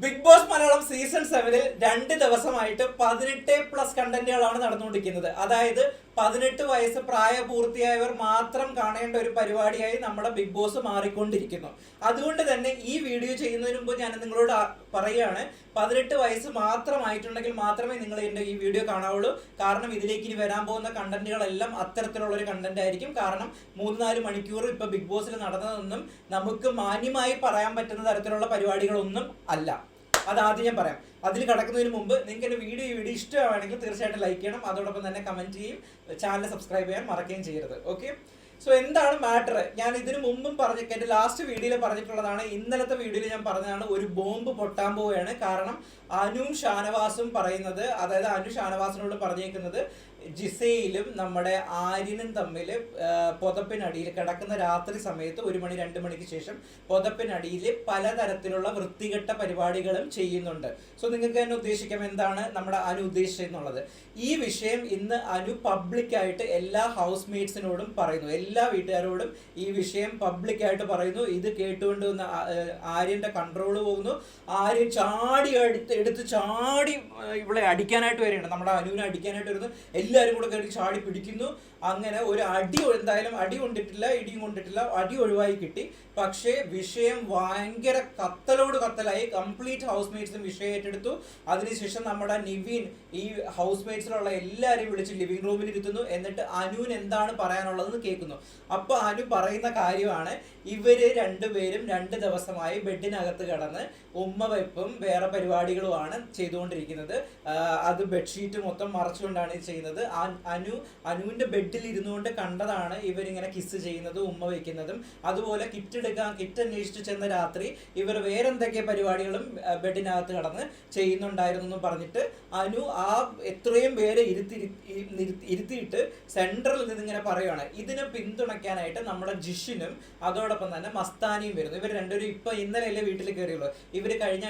Big boss Malayalam season 7 2 ദിവസമായിട്ട് 18+ കണ്ടന്റുകളാണ് നടന്നുകൊണ്ടിരിക്കുന്നത്. അതായത് 18 വയസ്സ് പ്രായപൂർത്തിയായവർ മാത്രം കാണേണ്ട ഒരു പരിപാടിയായി നമ്മുടെ ബിഗ് ബോസ് മാറിക്കൊണ്ടിരിക്കുന്നു. അതുകൊണ്ട് തന്നെ ഈ വീഡിയോ ചെയ്യുന്നതിന് മുമ്പ് ഞാൻ നിങ്ങളോട് പറയുകയാണ്, 18 വയസ്സ് മാത്രമായിട്ടുണ്ടെങ്കിൽ മാത്രമേ നിങ്ങൾ എൻ്റെ ഈ വീഡിയോ കാണാവുള്ളൂ. കാരണം ഇതിലേക്ക് ഇനി വരാൻ പോകുന്ന കണ്ടന്റുകളെല്ലാം അത്തരത്തിലുള്ള ഒരു കണ്ടന്റ് ആയിരിക്കും. കാരണം 3-4 മണിക്കൂർ ഇപ്പൊ ബിഗ് ബോസിൽ നടന്നതൊന്നും നമുക്ക് മാന്യമായി പറയാൻ പറ്റുന്ന തരത്തിലുള്ള പരിപാടികളൊന്നും അല്ല. അതാദ്യം ഞാൻ പറയാം. അതിൽ കടക്കുന്നതിന് മുമ്പ് നിങ്ങൾക്ക് എൻ്റെ വീഡിയോ ഇഷ്ടമാണെങ്കിൽ തീർച്ചയായിട്ടും ലൈക്ക് ചെയ്യണം. അതോടൊപ്പം തന്നെ കമന്റ് ചെയ്യും, ചാനൽ സബ്സ്ക്രൈബ് ചെയ്യാൻ മറക്കുകയും ചെയ്യരുത്. ഓക്കെ, സോ എന്താണ് മാറ്റർ? ഞാൻ ഇതിനു മുമ്പും എൻ്റെ ലാസ്റ്റ് വീഡിയോയിൽ പറഞ്ഞിട്ടുള്ളതാണ്. ഇന്നലത്തെ വീഡിയോയിൽ ഞാൻ പറഞ്ഞതാണ്, ഒരു ബോംബ് പൊട്ടാൻ പോവുകയാണ്. കാരണം അനുവും ഷാനവാസും പറയുന്നത്, അതായത് അനു ഷാനവാസിനോട് പറഞ്ഞേക്കുന്നത് ജിസയിലും നമ്മുടെ ആര്യനും തമ്മിൽ പുതപ്പിനടിയിൽ കിടക്കുന്ന രാത്രി സമയത്ത് 1 മണി 2 മണിക്ക് ശേഷം പുതപ്പിനടിയിൽ പലതരത്തിലുള്ള വൃത്തികെട്ട പരിപാടികളും ചെയ്യുന്നുണ്ട്. സോ നിങ്ങൾക്ക് തന്നെ ഉദ്ദേശിക്കാം എന്താണ് നമ്മുടെ അനു ഉദ്ദേശിച്ചെന്നുള്ളത്. ഈ വിഷയം ഇന്ന് അനു പബ്ലിക്കായിട്ട് എല്ലാ ഹൗസ് മേറ്റ്സിനോടും പറയുന്നു, എല്ലാ വീട്ടുകാരോടും ഈ വിഷയം പബ്ലിക്കായിട്ട് പറയുന്നു. ഇത് കേട്ടുകൊണ്ട് ആര്യന്റെ കൺട്രോൾ പോകുന്നു. ആര്യൻ എടുത്ത് ചാടി ഇവിടെ അടിക്കാനായിട്ട് വരികയാണ്, നമ്മുടെ അനുവിനെ അടിക്കാനായിട്ട് വരുന്നു. എല്ലാവരും കൂടെ കയറി ചാടി പിടിക്കുന്നു. അങ്ങനെ ഒരു എന്തായാലും അടി കൊണ്ടിട്ടില്ല, ഇടിയും കൊണ്ടിട്ടില്ല, അടി ഒഴിവായി കിട്ടി. പക്ഷേ വിഷയം ഭയങ്കര കത്തലായി. കംപ്ലീറ്റ് ഹൗസ് മേറ്റ്സും വിഷയം ഏറ്റെടുത്തു. അതിനുശേഷം നമ്മുടെ നിവിൻ ഈ ഹൗസ് മേറ്റ്സിലുള്ള എല്ലാവരെയും വിളിച്ച് ലിവിംഗ് റൂമിൽ ഇരുത്തുന്നു. എന്നിട്ട് അനുവിന് എന്താണ് പറയാനുള്ളതെന്ന് കേൾക്കുന്നു. അപ്പൊ അനു പറയുന്ന കാര്യമാണ്, ഇവര് രണ്ടുപേരും 2 ദിവസമായി ബെഡിനകത്ത് കിടന്ന് ഉമ്മ വെപ്പും വേറെ പരിപാടികളുമാണ് ചെയ്തുകൊണ്ടിരിക്കുന്നത്. അത് ബെഡ്ഷീറ്റ് മൊത്തം മറച്ചുകൊണ്ടാണ് ചെയ്യുന്നത്. അനുവിന്റെ ബെഡിൽ ഇരുന്നുകൊണ്ട് കണ്ടതാണ് ഇവരിങ്ങനെ കിസ് ചെയ്യുന്നതും ഉമ്മ വയ്ക്കുന്നതും. അതുപോലെ കിറ്റ് അന്വേഷിച്ച് ചെന്ന രാത്രി ഇവർ വേറെന്തൊക്കെ പരിപാടികളും ബെഡിനകത്ത് കടന്ന് ചെയ്യുന്നുണ്ടായിരുന്നു എന്ന് പറഞ്ഞിട്ട് അനു എത്രയും പേരെ ഇരുത്തിയിട്ട് സെൻട്രലിൽ നിന്ന് ഇങ്ങനെ പറയുകയാണ്. ഇതിനെ പിന്തുണയ്ക്കാനായിട്ട് നമ്മുടെ ജിഷിനും അതോടൊപ്പം തന്നെ മസ്താനിയും വരുന്നു. ഇവർ രണ്ടുപേരും ഇപ്പൊ ഇന്നലെയല്ലേ വീട്ടിൽ കയറിയുള്ളൂ. ഇവര് കഴിഞ്ഞ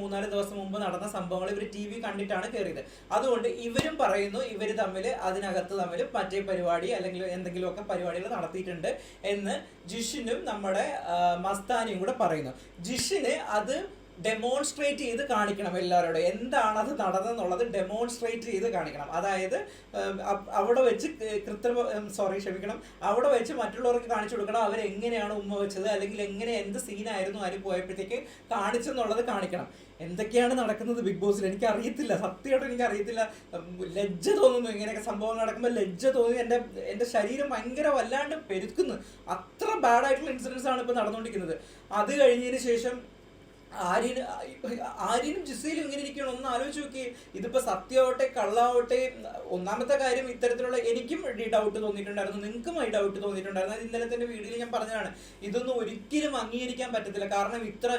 3-4 ദിവസം മുമ്പ് നടന്ന സംഭവങ്ങൾ ഇവർ TV കണ്ടിട്ടാണ് കയറിയത്. അതുകൊണ്ട് ഇവരും പറയുന്നു ഇവര് അതിനകത്ത് തമ്മിൽ മറ്റേ പരിപാടി അല്ലെങ്കിൽ എന്തെങ്കിലുമൊക്കെ പരിപാടികൾ നടത്തിയിട്ടുണ്ട് എന്ന് ജിഷിനും നമ്മുടെ മസ്താനിയും കൂടെ പറയുന്നു. ജിഷിന് അത് ഡെമോൺസ്ട്രേറ്റ് ചെയ്ത് കാണിക്കണം, എല്ലാവരോടും എന്താണ് അത് നടന്നെന്നുള്ളത് ഡെമോൺസ്ട്രേറ്റ് ചെയ്ത് കാണിക്കണം. അതായത് അവിടെ വെച്ച് അവിടെ വെച്ച് മറ്റുള്ളവർക്ക് കാണിച്ചു കൊടുക്കണം അവരെങ്ങനെയാണ് ഉമ്മ വെച്ചത്, അല്ലെങ്കിൽ എന്ത് സീനായിരുന്നു ആര് പോയപ്പോഴത്തേക്ക് കാണിച്ചെന്നുള്ളത് കാണിക്കണം. എന്തൊക്കെയാണ് നടക്കുന്നത് ബിഗ് ബോസിൽ എനിക്ക് അറിയത്തില്ല, സത്യമായിട്ട് എനിക്ക് അറിയത്തില്ല. ലജ്ജ തോന്നുന്നു, ഇങ്ങനെയൊക്കെ സംഭവം നടക്കുമ്പോൾ ലജ്ജ തോന്നി. എൻ്റെ ശരീരം ഭയങ്കര വല്ലാണ്ട് പെരുക്കുന്നു. അത്ര ബാഡായിട്ടുള്ള ഇൻസിഡൻസ് ആണ് ഇപ്പോൾ നടന്നുകൊണ്ടിരിക്കുന്നത്. അത് കഴിഞ്ഞതിന് ശേഷം ആര്യനും ജിസയിലും ഇങ്ങനെ ഇരിക്കണം. ഒന്ന് ആലോചിച്ച് നോക്കി, ഇതിപ്പോ സത്യമാവട്ടെ കള്ളാവട്ടെ. ഒന്നാമത്തെ കാര്യം, ഇത്തരത്തിലുള്ള എനിക്കും ഡൗട്ട് തോന്നിയിട്ടുണ്ടായിരുന്നു, നിങ്ങൾക്കും ഈ ഡൗട്ട് തോന്നിയിട്ടുണ്ടായിരുന്നു. അത് ഇന്നലെ തന്നെ വീഡിയോയിൽ ഞാൻ പറഞ്ഞതാണ്. ഇതൊന്നും ഒരിക്കലും അംഗീകരിക്കാൻ പറ്റത്തില്ല. കാരണം ഇത്ര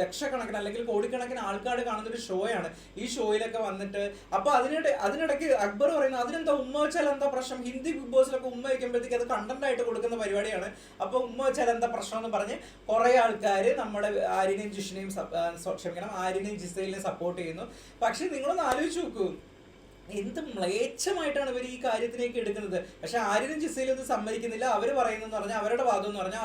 ലക്ഷക്കണക്കിന് അല്ലെങ്കിൽ കോടിക്കണക്കിന് ആൾക്കാർ കാണുന്ന ഒരു ഷോയാണ്. ഈ ഷോയിലൊക്കെ വന്നിട്ട് അപ്പൊ അതിനിടയ്ക്ക് അക്ബർ പറയുന്നത് അതിനെന്താ ഉമ്മ വെച്ചാൽ എന്താ പ്രശ്നം? ഹിന്ദി ബിഗ് ബോസിലൊക്കെ ഉമ്മ വയ്ക്കുമ്പോഴത്തേക്ക് അത് കണ്ടന്റ് ആയിട്ട് കൊടുക്കുന്ന പരിപാടിയാണ്. അപ്പൊ ഉമ്മ വെച്ചാൽ എന്താ പ്രശ്നം എന്ന് പറഞ്ഞ് കുറെ ആൾക്കാർ നമ്മുടെ ആര്യനെയും ജിഷിനെയും ആര്യനെയും ജിസയിലിനെയും സപ്പോർട്ട് ചെയ്യുന്നു. പക്ഷെ നിങ്ങളൊന്ന് ആലോചിച്ച് നോക്കൂ, എന്ത് മ്ലേച്ഛമായിട്ടാണ് ഇവർ ഈ കാര്യത്തിലേക്ക് എടുക്കുന്നത്. പക്ഷെ ആര്യനും ജിസയിലും ഇത് സമ്മതിക്കുന്നില്ല. അവർ പറയുന്നതെന്ന് പറഞ്ഞാൽ, അവരുടെ വാദം എന്ന് പറഞ്ഞാൽ,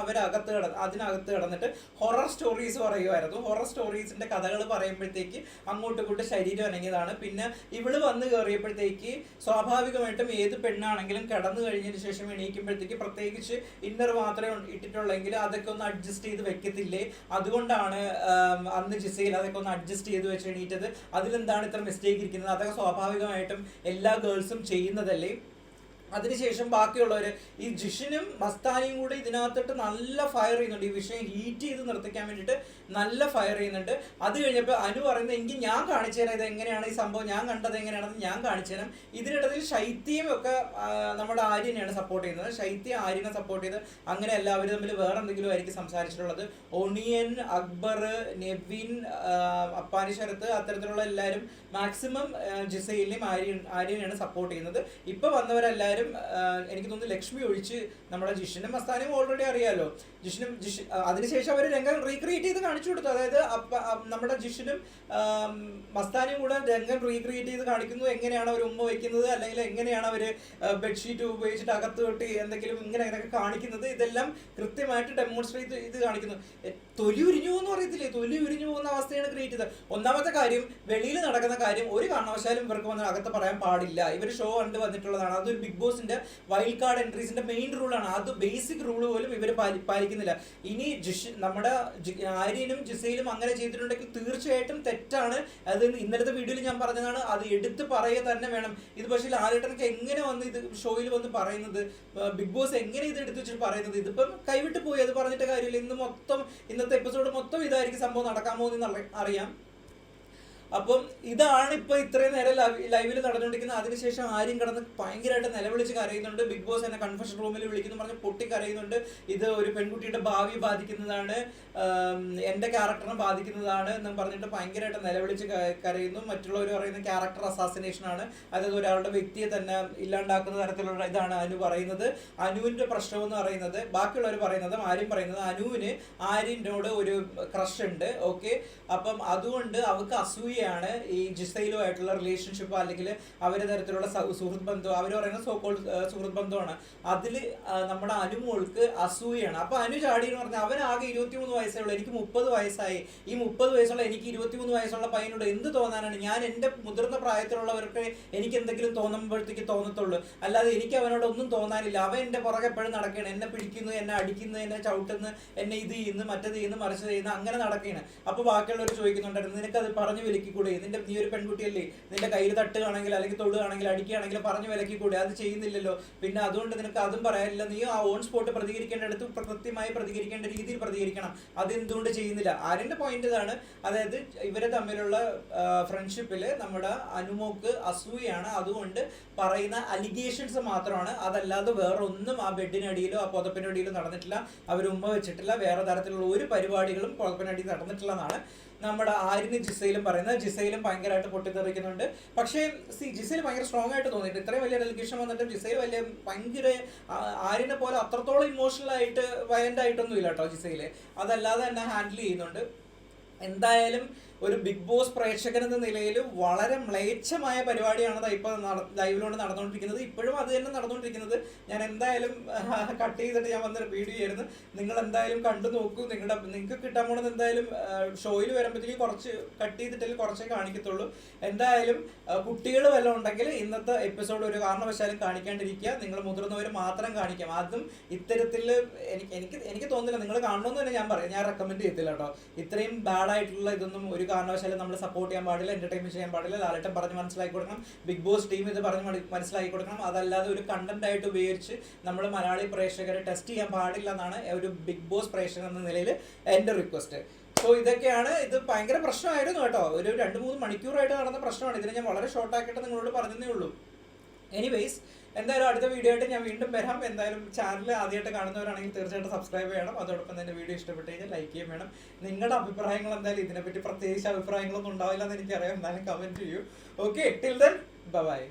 അതിനകത്ത് കിടന്നിട്ട് ഹൊറർ സ്റ്റോറീസ് പറയുമായിരുന്നു. ഹൊറർ സ്റ്റോറീസിന്റെ കഥകൾ പറയുമ്പോഴത്തേക്ക് അങ്ങോട്ടും ഇങ്ങോട്ടും ശരീരം അനങ്ങിയതാണ്. പിന്നെ ഇവള് വന്ന് കയറിയപ്പോഴത്തേക്ക് സ്വാഭാവികമായിട്ടും ഏത് പെണ്ണാണെങ്കിലും കിടന്നു കഴിഞ്ഞതിന് ശേഷം എണീക്കുമ്പോഴത്തേക്ക് പ്രത്യേകിച്ച് ഇന്നർ മാത്രമേ ഇട്ടിട്ടുള്ളെങ്കിൽ അതൊക്കെ ഒന്ന് അഡ്ജസ്റ്റ് ചെയ്ത് വെക്കത്തില്ലേ? അതുകൊണ്ടാണ് അന്ന് ജിസയിൽ അതൊക്കെ ഒന്ന് അഡ്ജസ്റ്റ് ചെയ്ത് വെച്ച് എണീറ്റത്. അതിലെന്താണ് ഇത്ര മിസ്റ്റേക്ക് ഇരിക്കുന്നത്? അതൊക്കെ സ്വാഭാവികമായിട്ടും എല്ലാ ഗേൾസും ചെയ്യുന്നതല്ലേ. അതിനുശേഷം ബാക്കിയുള്ളവർ ഈ ജിഷിനും മസ്താനിയും കൂടി ഇതിനകത്തിട്ട് നല്ല ഫയർ ചെയ്യുന്നുണ്ട്. ഈ വിഷയം ഹീറ്റ് ചെയ്ത് നിർത്തിക്കാൻ വേണ്ടിയിട്ട് നല്ല ഫയർ ചെയ്യുന്നുണ്ട്. അത് കഴിഞ്ഞപ്പോൾ അനു പറയുന്നത്, എങ്കിൽ ഞാൻ കാണിച്ചു തരാം ഇത് എങ്ങനെയാണ്, ഈ സംഭവം ഞാൻ കണ്ടത് എങ്ങനെയാണെന്ന് ഞാൻ കാണിച്ചു തരാം. ഇതിനിടയിൽ ശൈത്യം ഒക്കെ നമ്മുടെ ആര്യനെയാണ് സപ്പോർട്ട് ചെയ്യുന്നത്. ശൈത്യം ആര്യനെ സപ്പോർട്ട് ചെയ്ത് അങ്ങനെ എല്ലാവരും തമ്മിൽ വേറെ എന്തെങ്കിലും ആയിരിക്കും സംസാരിച്ചിട്ടുള്ളത്. ഒണിയൻ, അക്ബർ, നെവിൻ, അപ്പാനി ശരത്ത്, അത്തരത്തിലുള്ള എല്ലാവരും മാക്സിമം ജിസയിലിനെയും ആര്യനെയാണ് സപ്പോർട്ട് ചെയ്യുന്നത്. ഇപ്പൊ വന്നവരെല്ലാവരും എല്ലാവരും എനിക്ക് തോന്നുന്നു ലക്ഷ്മി ഒഴിച്ച് നമ്മുടെ ജിഷിനും മസ്താനും ഓൾറെഡി അറിയാലോ. അതിനുശേഷം അവർ രംഗം റീക്രിയേറ്റ് ചെയ്ത് കാണിച്ചു കൊടുത്തു. അതായത് നമ്മുടെ ജിഷിനും മസ്താനും കൂടെ രംഗം റീക്രിയേറ്റ് ചെയ്ത് കാണിക്കുന്നു. എങ്ങനെയാണ് അവർ ഉമ്മ വയ്ക്കുന്നത്, അല്ലെങ്കിൽ എങ്ങനെയാണ് അവർ ബെഡ്ഷീറ്റ് ഉപയോഗിച്ചിട്ട് അകത്ത് തൊട്ടി എന്തെങ്കിലും ഇങ്ങനെയൊക്കെ കാണിക്കുന്നത്. ഇതെല്ലാം കൃത്യമായിട്ട് ഡെമോൺസ്ട്രേറ്റ് ചെയ്ത് കാണിക്കുന്നു. തൊലി ഉരിഞ്ഞു എന്ന് പറയത്തില്ലേ, തൊലി ഉരിഞ്ഞു പോകുന്ന അവസ്ഥയാണ് ക്രിയേറ്റ് ചെയ്തത്. ഒന്നാമത്തെ കാര്യം, വെളിയിൽ നടക്കുന്ന കാര്യം ഒരു കാരണവശാലും ഇവർക്ക് വന്ന് അകത്ത് പറയാൻ പാടില്ല. ഇവർ ഷോ കണ്ട് വന്നിട്ടുള്ളതാണ്. അതൊരു ബിഗ് ബോസിന്റെ വൈൽഡ് കാർഡ് എൻട്രീസിന്റെ മെയിൻ റൂളാണ്. അത് ബേസിക് റൂൾ പോലും ഇവർ പാലിക്കുന്നില്ല. ഇനി നമ്മുടെ ആര്യനും ജിസയിലും അങ്ങനെ ചെയ്തിട്ടുണ്ടെങ്കിൽ തീർച്ചയായിട്ടും തെറ്റാണ്. അത് ഇന്നലത്തെ വീഡിയോയിൽ ഞാൻ പറഞ്ഞതാണ്. അത് എടുത്ത് പറയുക തന്നെ വേണം. ഇത് പക്ഷേ ലാലേട്ടനൊക്കെ എങ്ങനെ വന്ന് ഇത് ഷോയിൽ വന്ന് പറയുന്നത്, ബിഗ് ബോസ് എങ്ങനെ ഇത് എടുത്തു വെച്ചിട്ട് പറയുന്നത്, ഇതിപ്പം കൈവിട്ട് പോയി. അത് പറഞ്ഞിട്ട് കാര്യമില്ല. ഇന്നത്തെ എപ്പിസോഡ് മൊത്തം ഇതായിരിക്കും സംഭവം നടക്കാൻ പോകുന്നത് അറിയാം. അപ്പം ഇതാണ് ഇപ്പൊ ഇത്രയും നേരം ലൈവിൽ നടന്നുകൊണ്ടിരിക്കുന്നത്. അതിനുശേഷം ആരും കിടന്ന് ഭയങ്കരമായിട്ട് നിലവിളിച്ച് കരയുന്നുണ്ട്. ബിഗ് ബോസ് എന്നെ കൺഫെഷൻ റൂമിൽ വിളിക്കുന്നു പറഞ്ഞ് പൊട്ടി കരയുന്നുണ്ട്. ഇത് ഒരു പെൺകുട്ടിയുടെ ഭാവി ബാധിക്കുന്നതാണ്, എന്റെ ക്യാരക്ടറിനെ ബാധിക്കുന്നതാണ് എന്ന് പറഞ്ഞിട്ട് ഭയങ്കരമായിട്ട് നിലവിളിച്ച് കരയുന്നു. മറ്റുള്ളവർ പറയുന്ന ക്യാരക്ടർ അസാസിനേഷൻ ആണ്, അതായത് ഒരാളുടെ വ്യക്തിയെ തന്നെ ഇല്ലാണ്ടാക്കുന്ന തരത്തിലുള്ള ഇതാണ് അനു പറയുന്നത്. അനുവിന്റെ പ്രശ്നം എന്ന് പറയുന്നത്, ബാക്കിയുള്ളവർ പറയുന്നതും ആര്യം പറയുന്നത്, അനുവിന് ആര്യനോട് ഒരു ക്രഷ് ഉണ്ട്. ഓക്കെ, അപ്പം അതുകൊണ്ട് അവർക്ക് അസൂയ ഈ ജിസയിലുമായിട്ടുള്ള റിലേഷൻഷിപ്പ് അല്ലെങ്കിൽ അവരുടെ തരത്തിലുള്ള സുഹൃത്ത് ബന്ധം, അവർ പറയുന്ന സോക്കോൾ സുഹൃത്ത് ബന്ധമാണ്. അതിൽ നമ്മുടെ അനുമോൾക്ക് അസൂയാണ്. അപ്പൊ അനു ചാടി എന്ന് പറഞ്ഞാൽ അവൻ ആകെ 23 വയസ്സേ ഉള്ളൂ, എനിക്ക് 30 വയസ്സായി. ഈ 30 വയസ്സുള്ള എനിക്ക് 23 വയസ്സുള്ള പയ്യനോട് എന്ത് തോന്നാനാണ്? ഞാൻ എൻ്റെ മുതിർന്ന പ്രായത്തിലുള്ളവർക്ക് എനിക്ക് എന്തെങ്കിലും തോന്നുമ്പോഴത്തേക്ക് തോന്നത്തുള്ളൂ, അല്ലാതെ എനിക്ക് അവനോട് ഒന്നും തോന്നാനില്ല. അവൻ എൻ്റെ പുറകെ എപ്പോഴും നടക്കുകയാണ്, എന്നെ പിടിക്കുന്നു, എന്നെ അടിക്കുന്നു, എന്നെ ചവിട്ടുന്നു, എന്നെ ഇത് ചെയ്യുന്നു, മറ്റത് ചെയ്യുന്നു, മറിച്ച് ചെയ്യുന്നു, അങ്ങനെ നടക്കുകയാണ്. അപ്പൊ ബാക്കിയുള്ളവർ ചോദിക്കുന്നുണ്ടായിരുന്നു, നിനക്കത് പറഞ്ഞു വിലക്കിക്കൂടെ? നീ ഒരു പെൺകുട്ടിയല്ലേ, നിന്റെ കയ്യിൽ തട്ടുകയാണെങ്കിൽ അല്ലെങ്കിൽ തൊടുകയാണെങ്കിൽ അടിക്കുകയാണെങ്കിൽ പറഞ്ഞു വിലക്കിക്കൂടെ? അത് ചെയ്യുന്നില്ലല്ലോ, പിന്നെ അതുകൊണ്ട് നിനക്ക് അതും പറയാനില്ല. നീ ആ ഓൺ സ്പോട്ട് പ്രതികരിക്കേണ്ടടുത്ത് കൃത്യമായി പ്രതികരിക്കേണ്ട രീതിയിൽ പ്രതികരിക്കണം. അതെന്തുകൊണ്ട് ചെയ്യുന്നില്ല? ആര്യന്റെ പോയിന്റ് ഇതാണ്. അതായത് ഇവരെ തമ്മിലുള്ള ഫ്രണ്ട്ഷിപ്പില് നമ്മുടെ അനുമോക്ക് അസൂയാണ്, അതുകൊണ്ട് പറയുന്ന അലിഗേഷൻസ് മാത്രമാണ്, അതല്ലാതെ വേറെ ഒന്നും ആ ബെഡിനടിയിലോ ആ പുതപ്പിനടിയിലോ നടന്നിട്ടില്ല. അവർ ഉമ്മ വെച്ചിട്ടില്ല, വേറെ തരത്തിലുള്ള ഒരു പരിപാടികളും പുതപ്പിനടിയിൽ നടന്നിട്ടില്ല എന്നാണ് നമ്മുടെ ആര്യനും ജിസയിലും പറയുന്നത്. ജിസയിലും ഭയങ്കരമായിട്ട് പൊട്ടിത്തെറിക്കുന്നുണ്ട്. പക്ഷേ ജിസയിൽ ഭയങ്കര സ്ട്രോങ് ആയിട്ട് തോന്നിയിട്ട്, ഇത്രയും വലിയ ഡെലിഗേഷൻ വന്നിട്ട് ജിസയിൽ ഭയങ്കര ആര്യനെ പോലെ അത്രത്തോളം ഇമോഷണൽ ആയിട്ട് വയലന്റ് ആയിട്ടൊന്നും ഇല്ല കേട്ടോ ജിസയില്. അതല്ലാതെ തന്നെ ഹാൻഡിൽ ചെയ്യുന്നുണ്ട്. എന്തായാലും ഒരു ബിഗ് ബോസ് പ്രേക്ഷകൻ എന്ന നിലയിൽ വളരെ മ്ലേച്ഛമായ പരിപാടിയാണ് ഇപ്പൊ ലൈവിലോട്ട് നടന്നുകൊണ്ടിരിക്കുന്നത്. ഇപ്പോഴും അത് തന്നെ നടന്നുകൊണ്ടിരിക്കുന്നത്. ഞാൻ എന്തായാലും കട്ട് ചെയ്തിട്ട് ഞാൻ വന്നൊരു വീഡിയോ ആയിരുന്നു. നിങ്ങൾ എന്തായാലും കണ്ടു നോക്കൂ. നിങ്ങൾക്ക് കിട്ടാൻ പോണത് എന്തായാലും ഷോയിൽ വരുമ്പോഴത്തേക്ക് കുറച്ച് കട്ട് ചെയ്തിട്ടല്ലേ കുറച്ചേ കാണിക്കത്തുള്ളൂ. എന്തായാലും കുട്ടികൾ വല്ലതും ഉണ്ടെങ്കിൽ ഇന്നത്തെ എപ്പിസോഡ് ഒരു കാരണവശാലും കാണിക്കാണ്ടിരിക്കുക. നിങ്ങൾ മുതിർന്നവർ മാത്രം കാണിക്കാം. അതും ഇത്തരത്തിൽ എനിക്ക് തോന്നുന്നില്ല നിങ്ങൾ കാണണമെന്ന് തന്നെ ഞാൻ റെക്കമെൻഡ് ചെയ്യത്തില്ല കേട്ടോ. ഇത്രയും ബാഡ് ആയിട്ടുള്ള ഇതൊന്നും ഒരു കാരണവശാലും നമ്മൾ സപ്പോർട്ട് ചെയ്യാൻ പാടില്ല, എന്റർടൈൻമെന്റ് ചെയ്യാൻ പാടില്ല. ലാലേട്ടൻ പറഞ്ഞ് മനസ്സിലാക്കി കൊടുക്കണം, ബിഗ് ബോസ് ടീം ഇത് പറഞ്ഞ് മനസ്സിലാക്കി കൊടുക്കണം. അതല്ലാതെ ഒരു കണ്ടന്റ് ആയിട്ട് ഉപയോഗിച്ച് നമ്മൾ മലയാളി പ്രേക്ഷകരെ ടെസ്റ്റ് ചെയ്യാൻ പാടില്ല എന്നാണ് ഒരു ബിഗ് ബോസ് പ്രേക്ഷകൻ എന്ന നിലയിൽ എൻ്റെ റിക്വസ്റ്റ്. സോ ഇതൊക്കെയാണ്. ഇത് ഭയങ്കര പ്രശ്നമായിരുന്നു കേട്ടോ. ഒരു 2-3 മണിക്കൂറായിട്ട് നടന്ന പ്രശ്നമാണ്. ഇതിനെ ഞാൻ വളരെ ഷോർട്ടാക്കിയിട്ട് നിങ്ങളോട് പറഞ്ഞതേ ഉള്ളൂ. എനിവേയ്സ്, എന്തായാലും അടുത്ത വീഡിയോ ആയിട്ട് ഞാൻ വീണ്ടും വരാം. എന്തായാലും ചാനൽ ആദ്യമായിട്ട് കാണുന്നവരാണെങ്കിൽ തീർച്ചയായിട്ടും സബ്സ്ക്രൈബ് ചെയ്യണം. അതോടൊപ്പം തന്നെ വീഡിയോ ഇഷ്ടപ്പെട്ട് കഴിഞ്ഞാൽ ലൈക്ക് ചെയ്യാൻ വേണം. നിങ്ങളുടെ അഭിപ്രായങ്ങൾ എന്തായാലും ഇതിനെപ്പറ്റി പ്രത്യേകിച്ച് അഭിപ്രായങ്ങളൊന്നും ഉണ്ടാവില്ല എന്ന് എനിക്കറിയാം, എന്തായാലും കമന്റ് ചെയ്യൂ. Okay, till then bye.